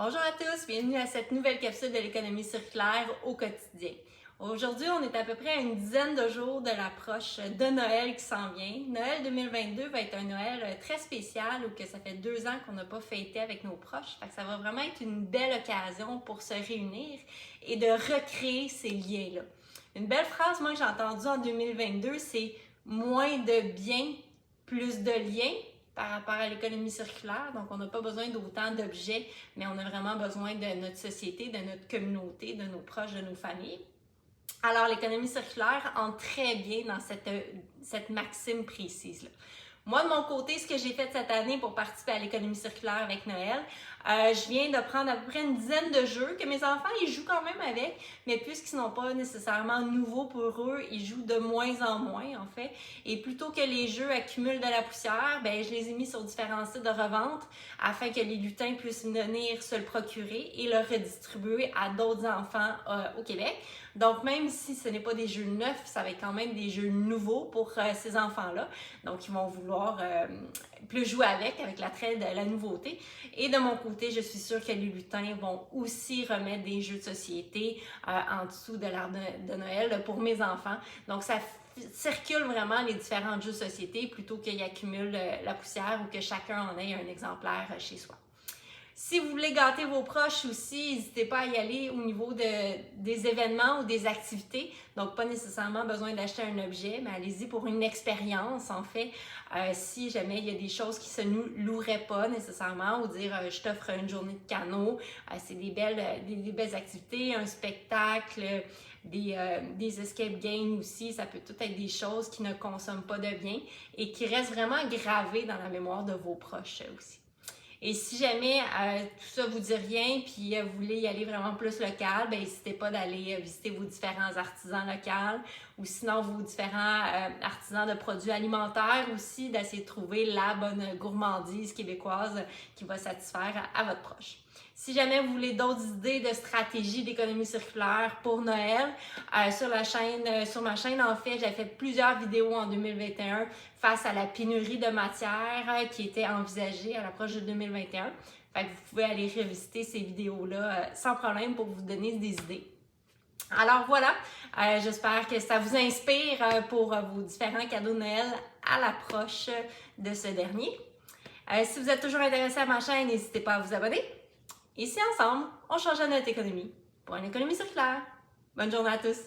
Bonjour à tous, bienvenue à cette nouvelle capsule de l'économie circulaire au quotidien. Aujourd'hui, on est à peu près à une dizaine de jours de l'approche de Noël qui s'en vient. Noël 2022 va être un Noël très spécial où que ça fait 2 ans qu'on n'a pas fêté avec nos proches. Fait que ça va vraiment être une belle occasion pour se réunir et de recréer ces liens-là. Une belle phrase, moi, que j'ai entendue en 2022, c'est « moins de biens, plus de liens » par rapport à l'économie circulaire. Donc, on n'a pas besoin d'autant d'objets, mais on a vraiment besoin de notre société, de notre communauté, de nos proches, de nos familles. Alors, l'économie circulaire entre très bien dans cette maxime précise-là. Moi, de mon côté, ce que j'ai fait cette année pour participer à l'économie circulaire avec Noël, je viens de prendre à peu près une dizaine de jeux que mes enfants, ils jouent quand même avec, mais puisqu'ils ne sont pas nécessairement nouveaux pour eux, ils jouent de moins en moins, en fait. Et plutôt que les jeux accumulent de la poussière, ben, je les ai mis sur différents sites de revente afin que les lutins puissent venir se le procurer et le redistribuer à d'autres enfants au Québec. Donc, même si ce n'est pas des jeux neufs, ça va être quand même des jeux nouveaux pour ces enfants-là. Donc, ils vont vouloir plus jouer avec l'attrait de la nouveauté. Et de mon côté, je suis sûre que les lutins vont aussi remettre des jeux de société en dessous de l'arbre de Noël pour mes enfants. Donc, ça circule vraiment les différents jeux de société plutôt qu'ils accumulent la poussière ou que chacun en ait un exemplaire chez soi. Si vous voulez gâter vos proches aussi, n'hésitez pas à y aller au niveau des événements ou des activités. Donc, pas nécessairement besoin d'acheter un objet, mais allez-y pour une expérience, en fait. Si jamais il y a des choses qui se loueraient pas nécessairement, ou dire je t'offre une journée de canot, c'est des belles activités, un spectacle, des escape games aussi. Ça peut tout être des choses qui ne consomment pas de biens et qui restent vraiment gravées dans la mémoire de vos proches aussi. Et si jamais tout ça vous dit rien puis vous voulez y aller vraiment plus local, ben n'hésitez pas d'aller visiter vos différents artisans locaux ou sinon vos différents artisans de produits alimentaires aussi, d'essayer de trouver la bonne gourmandise québécoise qui va satisfaire à votre proche. Si jamais vous voulez d'autres idées de stratégies d'économie circulaire pour Noël, sur ma chaîne, en fait, j'ai fait plusieurs vidéos en 2021 face à la pénurie de matières qui était envisagée à l'approche de 2021. Fait que vous pouvez aller revisiter ces vidéos-là sans problème pour vous donner des idées. Alors voilà, j'espère que ça vous inspire pour vos différents cadeaux de Noël à l'approche de ce dernier. Si vous êtes toujours intéressé à ma chaîne, n'hésitez pas à vous abonner. Et si ensemble, on change notre économie pour une économie circulaire. Bonne journée à tous!